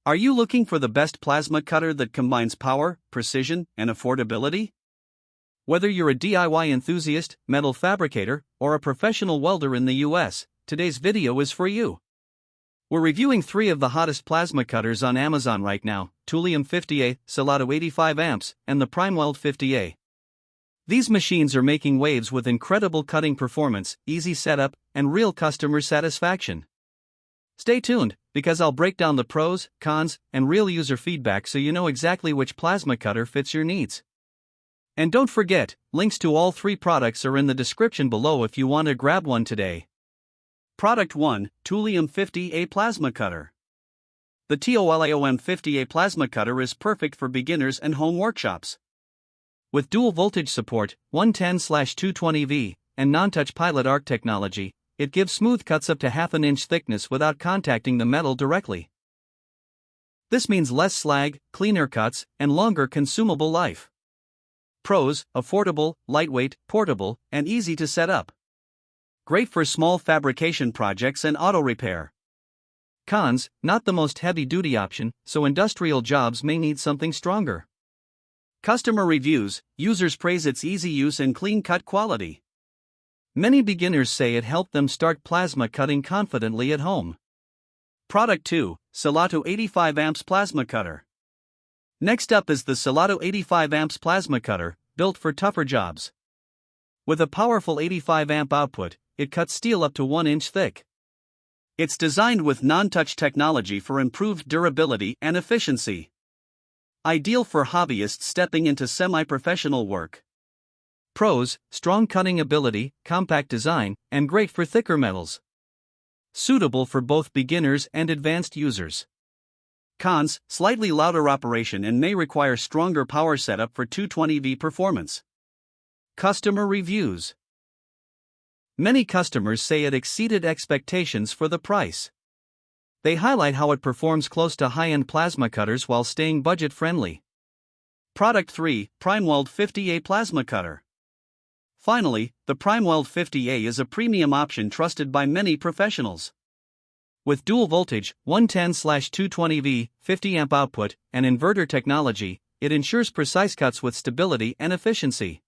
Are you looking for the best plasma cutter that combines power, precision, and affordability? Whether you're a DIY enthusiast, metal fabricator, or a professional welder in the US, today's video is for you. We're reviewing 3 of the hottest plasma cutters on Amazon right now: TOOLIOM50A, SILATU 85 amps, and the PrimeWeld 50A. These machines are making waves with incredible cutting performance, easy setup, and real customer satisfaction. Stay tuned, because I'll break down the pros, cons, and real user feedback so you know exactly which plasma cutter fits your needs. And don't forget, links to all 3 products are in the description below if you want to grab one today. Product 1, TOOLIOM50A Plasma Cutter. The TOOLIOM50A Plasma Cutter is perfect for beginners and home workshops. With dual voltage support, 110/220V, and non-touch pilot arc technology, it gives smooth cuts up to ½ an inch thickness without contacting the metal directly. This means less slag, cleaner cuts, and longer consumable life. Pros: affordable, lightweight, portable, and easy to set up. Great for small fabrication projects and auto repair. Cons: not the most heavy-duty option, so industrial jobs may need something stronger. Customer reviews: users praise its easy use and clean cut quality. Many beginners say it helped them start plasma cutting confidently at home. Product 2, SILATU 85 amps Plasma Cutter. Next up is the SILATU 85 amps Plasma Cutter, built for tougher jobs. With a powerful 85 amp output, it cuts steel up to 1 inch thick. It's designed with non-touch technology for improved durability and efficiency. Ideal for hobbyists stepping into semi-professional work. Pros: strong cutting ability, compact design, and great for thicker metals. Suitable for both beginners and advanced users. Cons: slightly louder operation and may require stronger power setup for 220V performance. Customer reviews. Many customers say it exceeded expectations for the price. They highlight how it performs close to high-end plasma cutters while staying budget-friendly. Product 3, PrimeWeld 50A Plasma Cutter. Finally, the PrimeWeld 50A is a premium option trusted by many professionals. With dual voltage, 110/220V, 50 amp output, and inverter technology, it ensures precise cuts with stability and efficiency.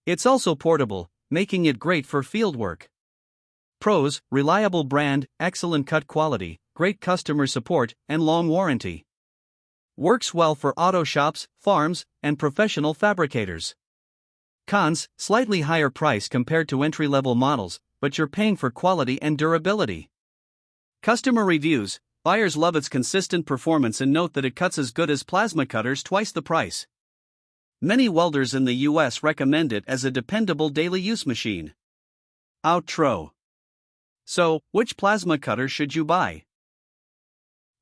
It's also portable, making it great for fieldwork. Pros: reliable brand, excellent cut quality, great customer support, and long warranty. Works well for auto shops, farms, and professional fabricators. Cons: slightly higher price compared to entry-level models, but you're paying for quality and durability. Customer reviews: buyers love its consistent performance and note that it cuts as good as plasma cutters twice the price. Many welders in the US recommend it as a dependable daily use machine. Outro. So, which plasma cutter should you buy?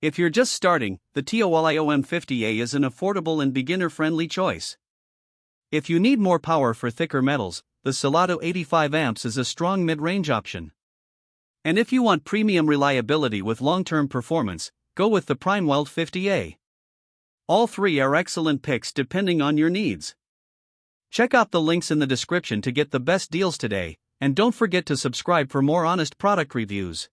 If you're just starting, the TOOLIOM50A is an affordable and beginner-friendly choice. If you need more power for thicker metals, the SILATU 85 amps is a strong mid-range option. And if you want premium reliability with long-term performance, go with the PrimeWeld 50A. All 3 are excellent picks depending on your needs. Check out the links in the description to get the best deals today, and don't forget to subscribe for more honest product reviews.